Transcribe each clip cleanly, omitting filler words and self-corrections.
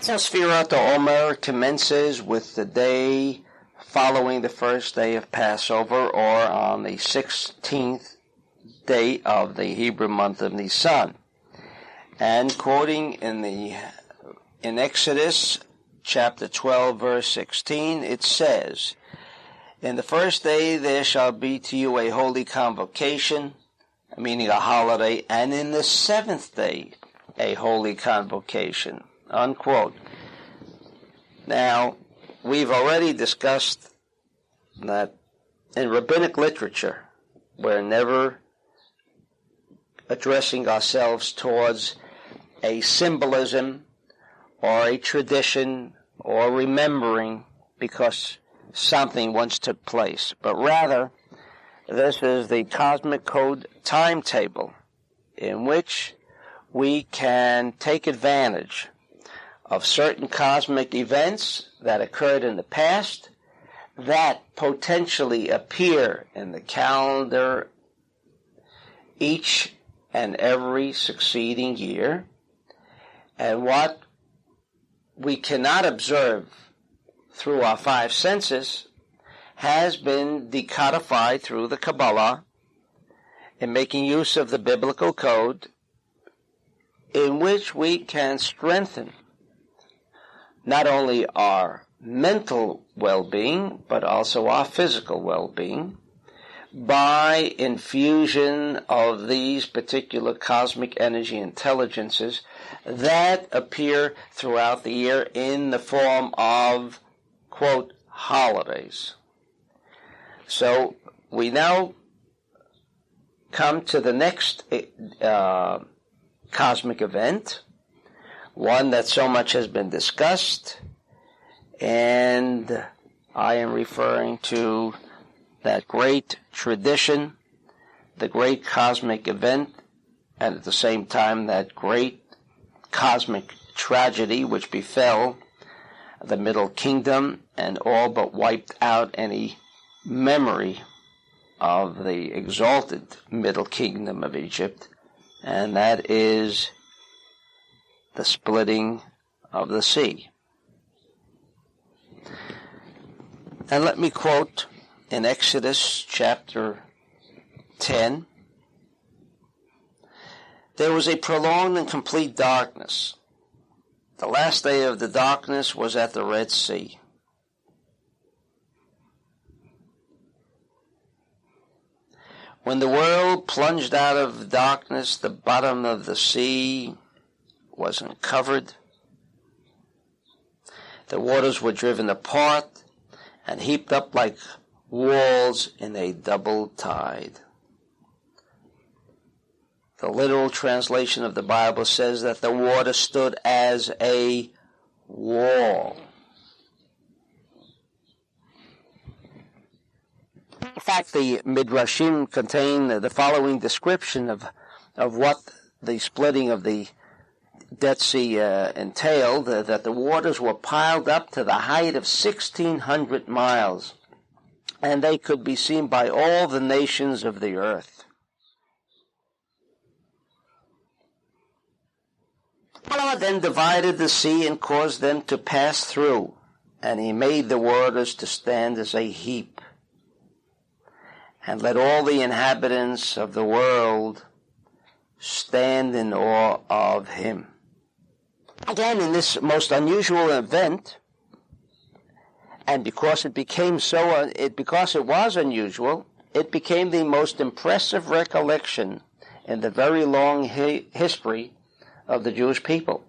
So SHAVUOT Omer commences with the day following the first day of Passover, or on the 16th day of the Hebrew month of Nisan. And quoting in Exodus chapter 12 verse 16, it says, "In the first day there shall be to you a holy convocation," meaning a holiday, "and in the seventh day a holy convocation," unquote. Now, we've already discussed that in rabbinic literature, we're never addressing ourselves towards a symbolism or a tradition or remembering because something once took place, but rather this is the cosmic code timetable in which we can take advantage of certain cosmic events that occurred in the past that potentially appear in the calendar each and every succeeding year, and what we cannot observe through our five senses has been decodified through the Kabbalah in making use of the biblical code, in which we can strengthen not only our mental well-being, but also our physical well-being by infusion of these particular cosmic energy intelligences that appear throughout the year in the form of, quote, holidays. So we now come to the next cosmic event, one that so much has been discussed, and I am referring to that great tradition, the great cosmic event, and at the same time that great cosmic tragedy which befell the Middle Kingdom and all but wiped out any memory of the exalted Middle Kingdom of Egypt, and that is the splitting of the sea. And let me quote in Exodus chapter 10, "There was a prolonged and complete darkness. The last day of the darkness was at the Red Sea. When the world plunged out of darkness, the bottom of the sea was uncovered. The waters were driven apart and heaped up like walls in a double tide." The literal translation of the Bible says that the water stood as a wall. In fact, the Midrashim contain the following description of what the splitting of the Dead Sea entailed, that the waters were piled up to the height of 1,600 miles, and they could be seen by all the nations of the earth. Allah then divided the sea and caused them to pass through, and he made the waters to stand as a heap, and let all the inhabitants of the world stand in awe of him. Again, in this most unusual event, and because it was unusual, it became the most impressive recollection in the very long history of the Jewish people.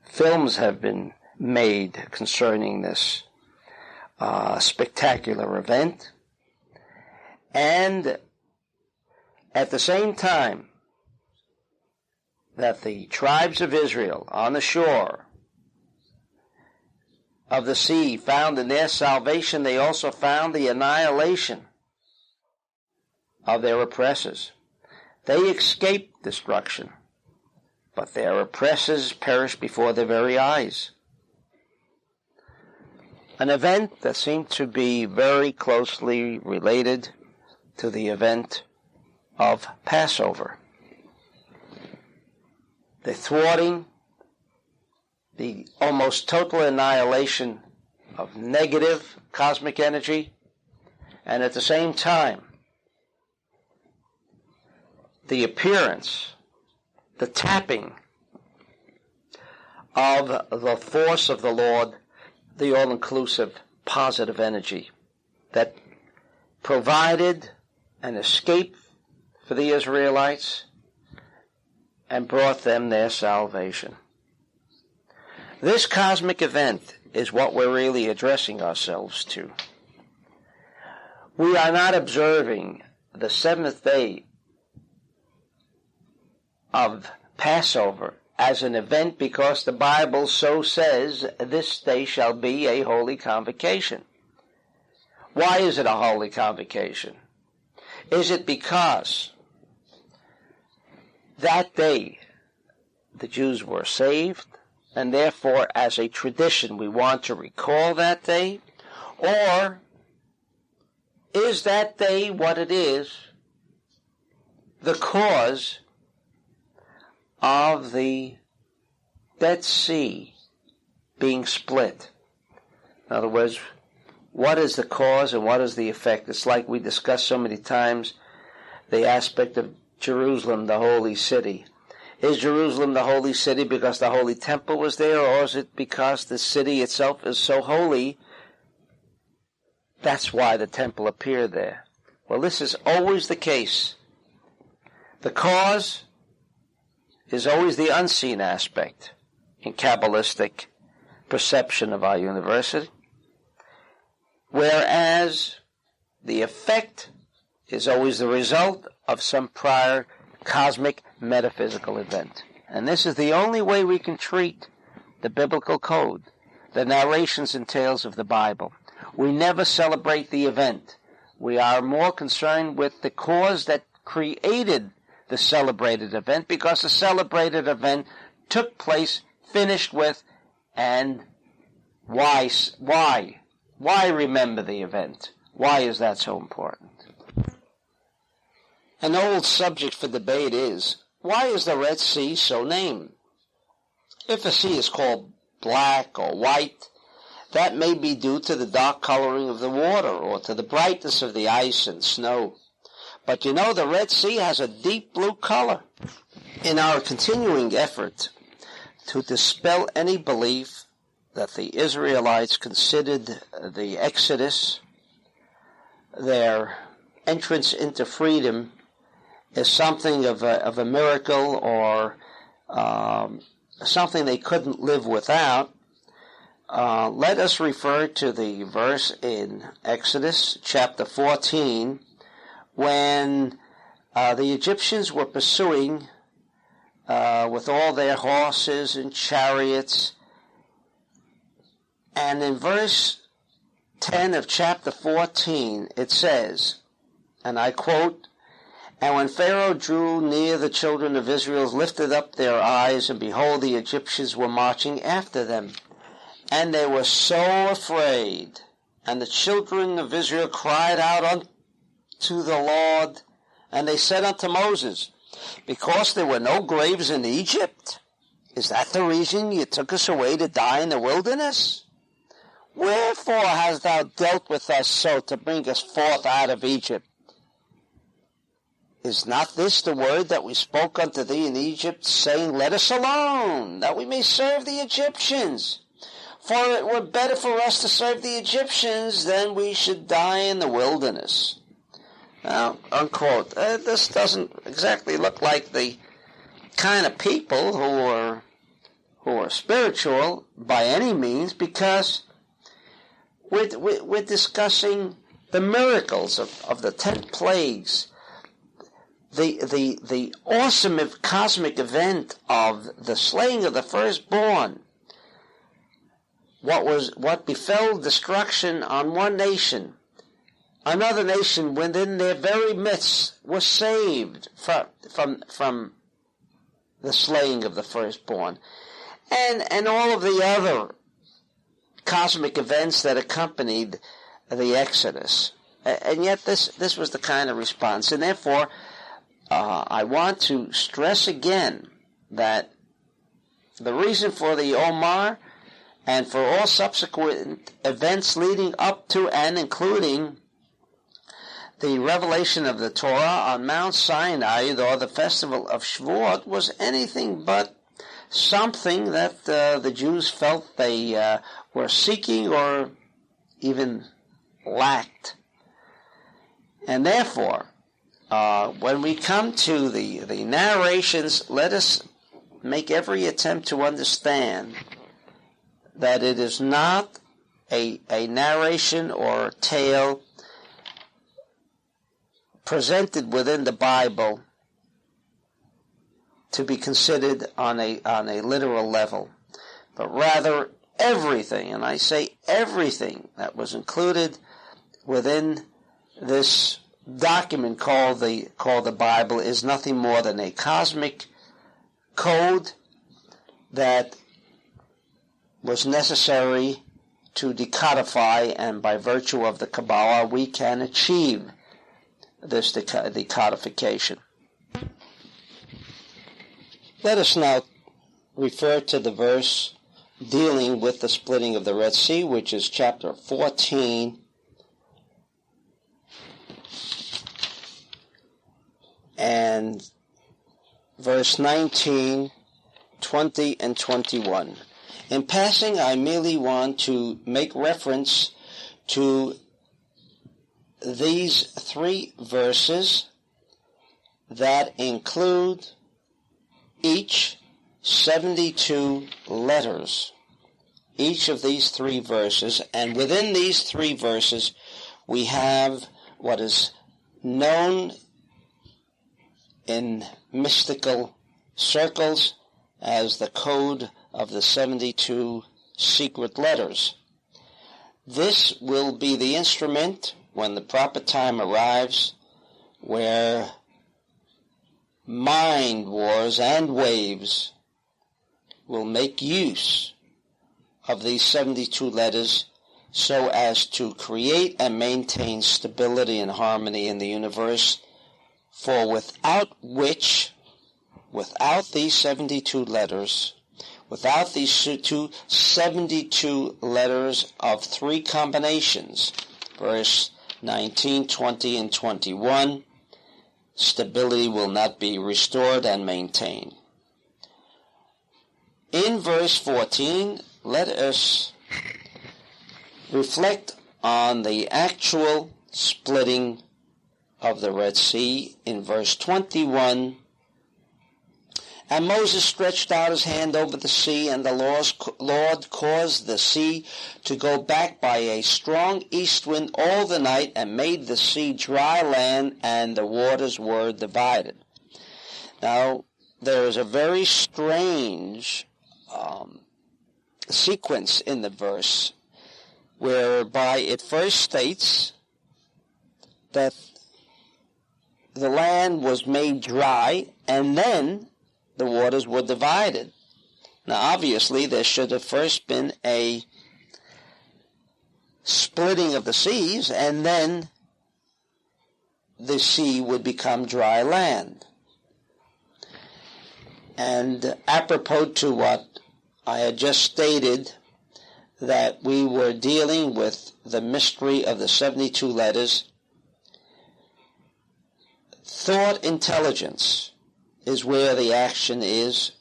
Films have been made concerning this spectacular event, and at the same time that the tribes of Israel on the shore of the sea found in their salvation, they also found the annihilation of their oppressors. They escaped destruction, but their oppressors perished before their very eyes. An event that seemed to be very closely related to the event of Passover. The thwarting the almost total annihilation of negative cosmic energy, and at the same time, the appearance, the tapping of the force of the Lord, the all-inclusive positive energy that provided an escape for the Israelites and brought them their salvation. This cosmic event is what we're really addressing ourselves to. We are not observing the seventh day of Passover as an event because the Bible so says this day shall be a holy convocation. Why is it a holy convocation? Is it because that day the Jews were saved, and therefore as a tradition we want to recall that day? Or is that day what it is the cause of the Dead Sea being split? In other words, what is the cause and what is the effect? It's like we discussed so many times the aspect of Jerusalem, the holy city. Is Jerusalem the holy city because the holy temple was there, or is it because the city itself is so holy? That's why the temple appeared there. Well, this is always the case. The cause is always the unseen aspect in Kabbalistic perception of our university, whereas the effect is always the result of some prior cosmic metaphysical event. And this is the only way we can treat the biblical code, the narrations and tales of the Bible. We never celebrate the event. We are more concerned with the cause that created the celebrated event, because the celebrated event took place, finished with, and why remember the event? Why is that so important? An old subject for debate is, why is the Red Sea so named? If a sea is called black or white, that may be due to the dark coloring of the water or to the brightness of the ice and snow. But you know, the Red Sea has a deep blue color. In our continuing effort to dispel any belief that the Israelites considered the Exodus, their entrance into freedom, as something of a miracle or something they couldn't live without, let us refer to the verse in Exodus chapter 14 when the Egyptians were pursuing with all their horses and chariots. And in verse 10 of chapter 14 it says, and I quote, "And when Pharaoh drew near, the children of Israel lifted up their eyes, and behold, the Egyptians were marching after them. And they were so afraid. And the children of Israel cried out unto the Lord, and they said unto Moses, Because there were no graves in Egypt, is that the reason you took us away to die in the wilderness? Wherefore hast thou dealt with us so to bring us forth out of Egypt? Is not this the word that we spoke unto thee in Egypt, saying, Let us alone, that we may serve the Egyptians? For it were better for us to serve the Egyptians than we should die in the wilderness." Now, unquote. This doesn't exactly look like the kind of people who are spiritual by any means, because we're discussing the miracles of the 10 plagues, the awesome cosmic event of the slaying of the firstborn, what befell destruction on one nation. Another nation within their very midst was saved from the slaying of the firstborn, and all of the other cosmic events that accompanied the Exodus. And yet this was the kind of response. And therefore, I want to stress again that The reason for the Omer and for all subsequent events leading up to and including the revelation of the Torah on Mount Sinai, or the festival of Shavuot, was anything but something that the Jews felt they were seeking or even lacked. And therefore, when we come to the narrations, let us make every attempt to understand that it is not a narration or a tale presented within the Bible to be considered on a literal level, but rather everything, and I say everything, that was included within this document called the Bible is nothing more than a cosmic code that was necessary to decodify, and by virtue of the Kabbalah we can achieve this decodification. Let us now refer to the verse dealing with the splitting of the Red Sea, which is chapter 14, and verse 19, 20, and 21. In passing, I merely want to make reference to these three verses that include each 72 letters. Each of these three verses, and within these three verses we have what is known in mystical circles as the code of the 72 secret letters. This will be the instrument when the proper time arrives where mind wars and waves will make use of these 72 letters so as to create and maintain stability and harmony in the universe, for without these 72 letters, without these 72 letters of three combinations, verse 19, 20, and 21, stability will not be restored and maintained. In verse 14, let us reflect on the actual splitting of the Red Sea. In verse 21, and Moses stretched out his hand over the sea, and the Lord caused the sea to go back by a strong east wind all the night, and made the sea dry land, and the waters were divided. Now, there is a very strange sequence in the verse, whereby it first states that the land was made dry, and then the waters were divided. Now, obviously, there should have first been a splitting of the seas, and then the sea would become dry land. And apropos to what I had just stated, that we were dealing with the mystery of the 72 letters, thought intelligence is where the action is.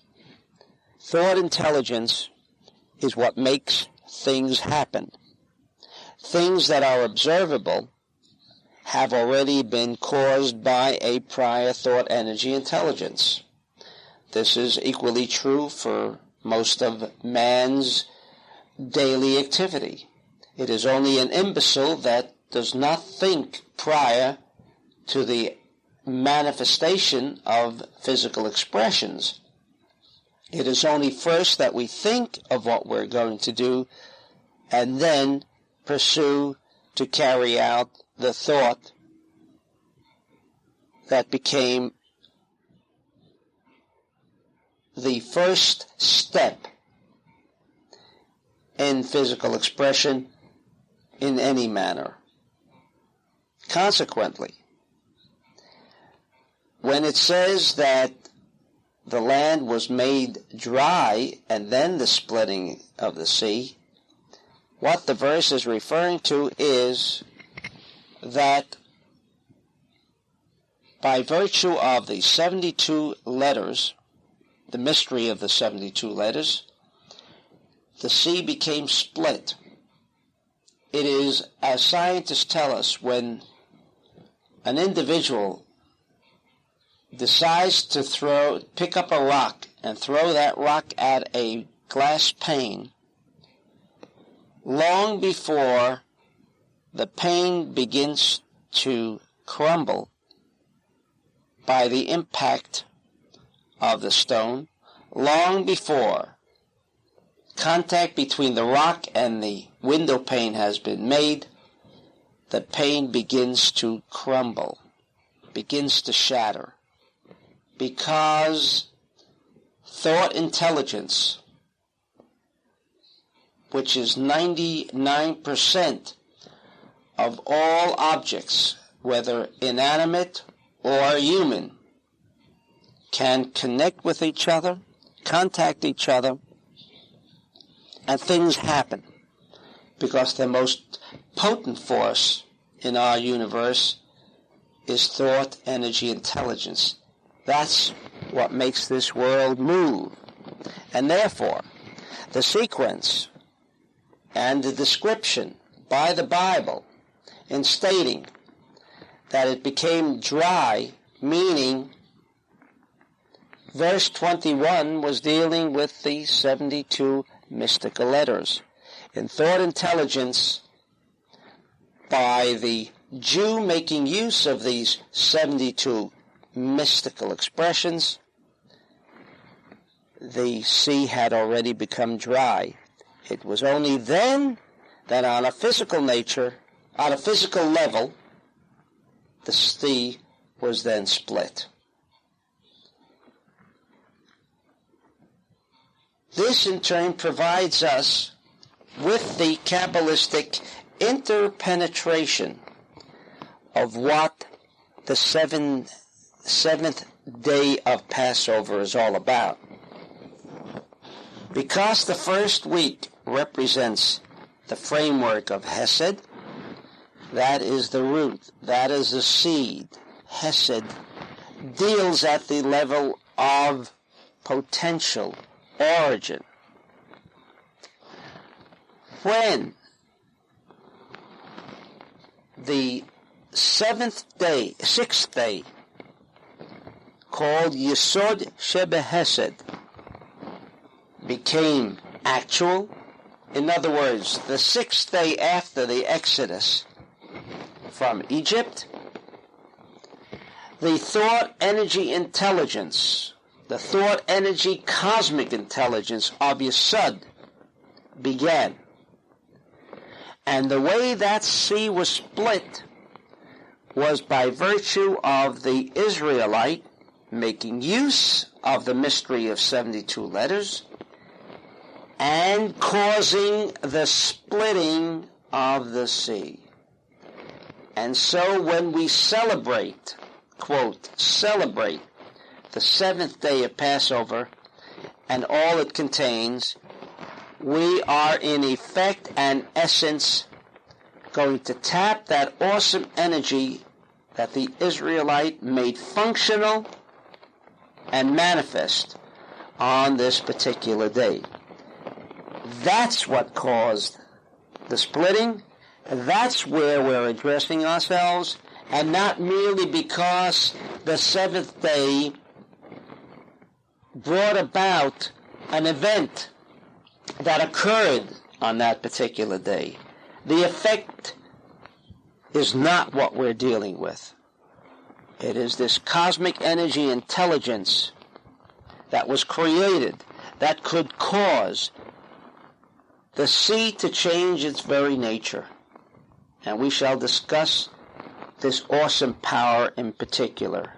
Thought intelligence is what makes things happen. Things that are observable have already been caused by a prior thought energy intelligence. This is equally true for most of man's daily activity. It is only an imbecile that does not think prior to the manifestation of physical expressions. It is only first that we think of what we're going to do and then pursue to carry out the thought that became the first step in physical expression in any manner. Consequently, when it says that the land was made dry and then the splitting of the sea, what the verse is referring to is that by virtue of the 72 letters, the mystery of the 72 letters, the sea became split. It is, as scientists tell us, when an individual decides to pick up a rock and throw that rock at a glass pane, long before the pane begins to crumble by the impact of the stone, long before contact between the rock and the window pane has been made, the pane begins to crumble, begins to shatter, because thought intelligence, which is 99% of all objects, whether inanimate or human, can connect with each other, contact each other, and things happen. Because the most potent force in our universe is thought, energy, intelligence. That's what makes this world move. And therefore, the sequence and the description by the Bible in stating that it became dry, meaning verse 21 was dealing with the 72 mystical letters. In thought intelligence, by the Jew making use of these 72 mystical expressions, the sea had already become dry. It was only then that on a physical level, the sea was then split. This in turn provides us with the Kabbalistic interpenetration of what the seventh day of Passover is all about. Because the first week represents the framework of Hesed, that is the root, that is the seed. Hesed deals at the level of potential origin. When the sixth day, called Yesod Shebehesed, became actual, in other words, the sixth day after the Exodus from Egypt, the thought energy intelligence, the thought energy cosmic intelligence of Yesod began. And the way that sea was split was by virtue of the Israelite making use of the mystery of 72 letters and causing the splitting of the sea. And so when we celebrate, quote, celebrate the seventh day of Passover and all it contains, we are in effect and essence going to tap that awesome energy that the Israelite made functional and manifest on this particular day. That's what caused the splitting. That's where we're addressing ourselves, and not merely because the seventh day brought about an event that occurred on that particular day. The effect is not what we're dealing with. It is this cosmic energy intelligence that was created that could cause the sea to change its very nature. And we shall discuss this awesome power in particular.